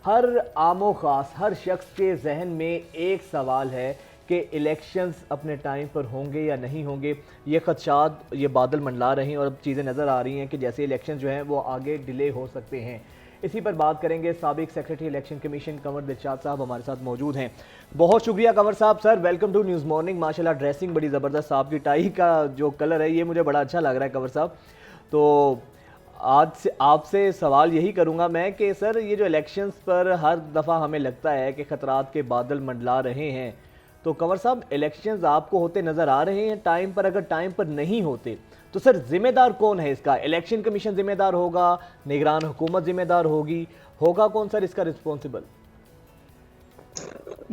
ہر عام و خاص ہر شخص کے ذہن میں ایک سوال ہے کہ الیکشنز اپنے ٹائم پر ہوں گے یا نہیں ہوں گے. یہ خدشات یہ بادل منڈلا رہے ہیں اور اب چیزیں نظر آ رہی ہیں کہ جیسے الیکشن جو ہیں وہ آگے ڈیلے ہو سکتے ہیں. اسی پر بات کریں گے. سابق secretary election commission Kanwar Dilshad صاحب ہمارے ساتھ موجود ہیں. بہت شکریہ کنور صاحب. Sir welcome to news morning. ماشاءاللہ ڈریسنگ بڑی زبردست, آپ کی ٹائی کا جو کلر ہے یہ مجھے بڑا اچھا لگ رہا ہے کنور صاحب. تو آج سے آپ سے سوال یہی کروں گا میں کہ سر یہ جو الیکشنز پر ہر دفعہ ہمیں لگتا ہے کہ خطرات کے بادل منڈلا رہے ہیں, تو کنور صاحب الیکشنز آپ کو ہوتے نظر آ رہے ہیں ٹائم پر؟ اگر ٹائم پر نہیں ہوتے تو سر ذمہ دار کون ہے اس کا؟ الیکشن کمیشن ذمہ دار ہوگا, نگران حکومت ذمہ دار ہوگا کون سر اس کا رسپانسبل؟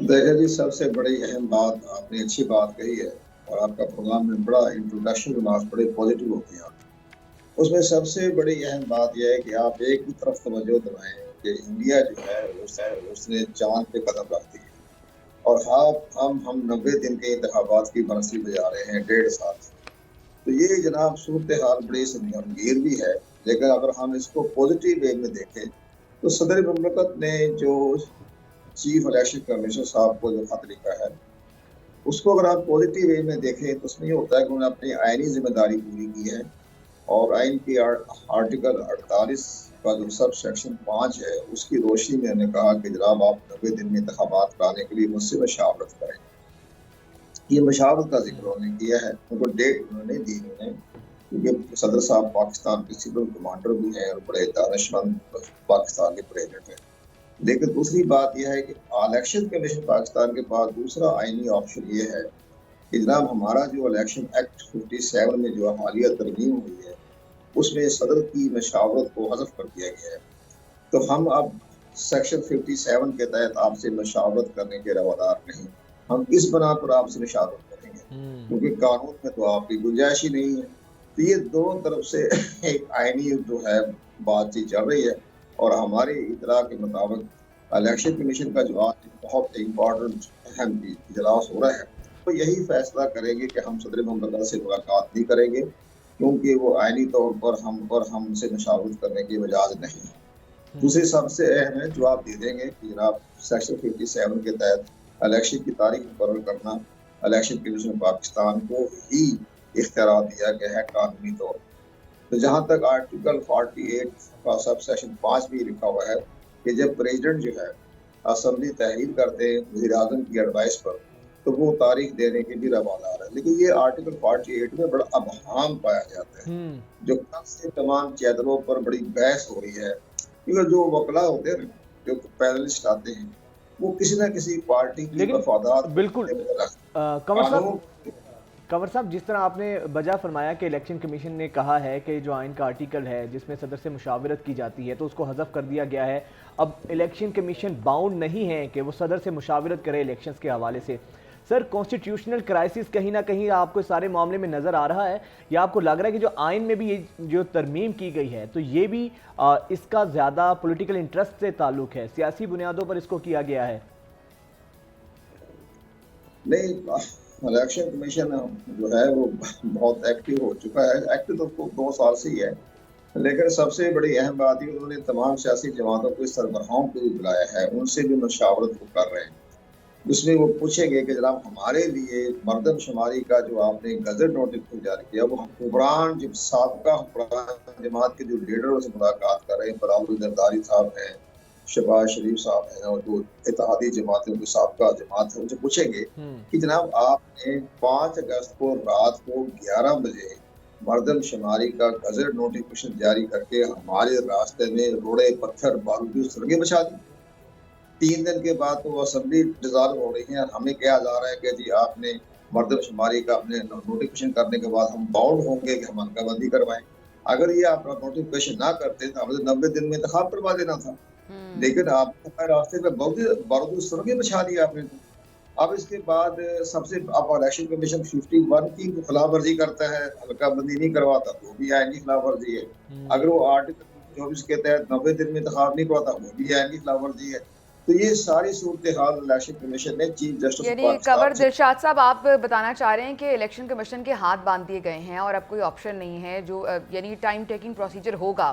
دیکھیں جی, سب سے بڑی اہم بات آپ نے اچھی بات کہی ہے اور آپ کا پروگرام میں بڑا انٹروڈکشن بڑے پازیٹیو ہوتے ہیں. اس میں سب سے بڑی اہم بات یہ ہے کہ آپ ایک ہی طرف توجہ دلائیں کہ انڈیا جو ہے اس نے چاند پہ قدم رکھ دی ہے اور ہم 90 دن کے انتخابات کی برسی بجا رہے ہیں 1.5 سال سے. تو یہ جناب صورتحال بڑی گمبھیر بھی ہے, لیکن اگر ہم اس کو پازیٹیو وے میں دیکھیں تو صدر مملکت نے جو چیف الیکشن کمیشنر صاحب کو جو خط لکھا ہے اس کو اگر آپ پازیٹیو وے میں دیکھیں تو اس میں یہ ہوتا ہے کہ انہوں نے اپنی آئینی ذمہ داری پوری کی ہے اور آئین کی آرٹیکل 48 کا جو سب سیکشن 5 ہے اس کی روشنی میں نے کہا کہ جناب آپ 90 دن میں انتخابات کرانے کے لیے مجھ سے مشاورت کریں. یہ مشاورت کا ذکر انہوں نے کیا ہے, ان کو ڈیٹ انہوں نے دی کیونکہ صدر صاحب پاکستان کے سول کمانڈر بھی ہیں اور بڑے دانشمند پاکستان کے پریزیڈنٹ ہیں. لیکن دوسری بات یہ ہے کہ الیکشن کمیشن پاکستان کے پاس دوسرا آئینی آپشن یہ ہے کہ جناب ہمارا جو الیکشن ایکٹ 57 میں جو حالیہ ترمیم ہوئی ہے اس میں صدر کی مشاورت کو حذف کر دیا گیا ہے. تو ہم اب سیکشن 57 کے تحت آپ سے مشاورت کرنے کے روادار نہیں. ہم اس بنا پر آپ سے مشاورت کریں گے کیونکہ قانون میں تو آپ کی گنجائش ہی نہیں ہے. تو یہ دونوں طرف سے ایک آئینی جو ہے بات چیت چل رہی ہے اور ہماری اطلاع کے مطابق الیکشن کمیشن کا جو آج بہت امپورٹنٹ اہم اجلاس ہو رہا ہے تو یہی فیصلہ کریں گے کہ ہم صدر مملکت سے ملاقات نہیں کریں گے کیونکہ وہ آئینی طور پر ہم سے مشاورت کرنے کی اجازت نہیں ہے. دوسری سب سے اہم ہے جو آپ دے دیں گے کہ جناب سیکشن 57 کے تحت الیکشن کی تاریخ مقرر کرنا الیکشن کمیشن پاکستان کو ہی اختیار دیا گیا ہے قانونی طور. تو جہاں تک آرٹیکل 48 کا سب سیکشن 5 بھی لکھا ہوا ہے کہ جب پریزیڈنٹ جو ہے اسمبلی تحریر کرتے ہیں وزیر اعظم کی ایڈوائس پر تو وہ تاریخ دینے کے بھی روادار ہے. لیکن یہ آرٹیکل 48 میں بڑا ابہام پایا جاتا ہے جو کل سے تمام چیدروں پر بڑی بحث ہو رہی ہے کیونکہ جو وکلا ہوتے ہیں جو پینلسٹ آتے ہیں وہ کسی نہ کسی پارٹی کی مفادات بالکل کنور صاحب جس طرح آپ نے بجا فرمایا کہ الیکشن کمیشن نے کہا ہے کہ جو آئین کا آرٹیکل ہے جس میں صدر سے مشاورت کی جاتی ہے تو اس کو حذف کر دیا گیا ہے. اب الیکشن کمیشن باؤنڈ نہیں ہے کہ وہ صدر سے مشاورت کرے الیکشنز کے حوالے سے. سر کانسٹیٹیوشنل کرائسس کہیں نہ کہیں آپ کو سارے معاملے میں نظر آ رہا ہے یا آپ کو لگ رہا ہے کہ جو آئین میں بھی یہ جو ترمیم کی گئی ہے تو یہ بھی اس کا زیادہ پولیٹیکل انٹرسٹ سے تعلق ہے, سیاسی بنیادوں پر اس کو کیا گیا ہے؟ نہیں, الیکشن کمیشن جو ہے وہ بہت ایکٹیو ہو چکا ہے. ایکٹیو تو 2 سال سے ہی ہے, لیکن سب سے بڑی اہم بات یہ انہوں نے تمام سیاسی جماعتوں کے سربراہوں کو بھی بلایا ہے, ان سے بھی مشاورت کو کر رہے ہیں. اس میں وہ پوچھیں گے کہ جناب ہمارے لیے مردم شماری کا جو آپ نے گزٹ نوٹس جاری کیا وہ حکمران جب سابقہ حکمران جماعت کے جو لیڈروں سے ملاقات کر رہے ہیں, براول زرداری صاحب ہیں, شہباز شریف صاحب ہیں اور جو اتحادی جماعتوں کی سابقہ جماعت ہے ان سے پوچھیں گے کہ جناب آپ نے 5 اگست کو رات کو 11 بجے مردم شماری کا گزٹ نوٹیفکیشن جاری کر کے ہمارے راستے میں روڑے پتھر بارودی سڑکیں بچھا دی. 3 دن کے بعد تو اسمبلی ڈیزالو ہو رہی ہے اور ہمیں کہا جا رہا ہے کہ جی آپ نے مردم شماری کا اپنے نوٹیفکیشن کرنے کے بعد ہم باؤنڈ ہوں گے کہ ہم حلقہ بندی کروائیں. اگر یہ آپ نوٹیفکیشن نہ کرتے تو ہمیں 90 دن میں انتخاب کروا دینا تھا, لیکن آپ نے راستے میں بارودی سڑکیں بچھا دی آپ نے. اب اس کے بعد سب سے اب الیکشن کمیشن 51 کی خلاف ورزی کرتا ہے, حلقہ بندی نہیں کرواتا تو بھی آئینی خلاف ورزی ہے. اگر وہ آرٹیکل 24 کے تحت 90 دن میں انتخاب نہیں کرواتا وہ بھی آئینی خلاف ورزی ہے. تو یہ ساری صورتحال الیکشن کمیشن نے چیف جسٹس یعنی کنور دلشاد صاحب آپ بتانا چاہ رہے ہیں کہ الیکشن کمیشن کے ہاتھ باندھ دیے گئے ہیں اور اب کوئی آپشن نہیں ہے جو یعنی ٹائم ٹیکنگ پروسیجر ہوگا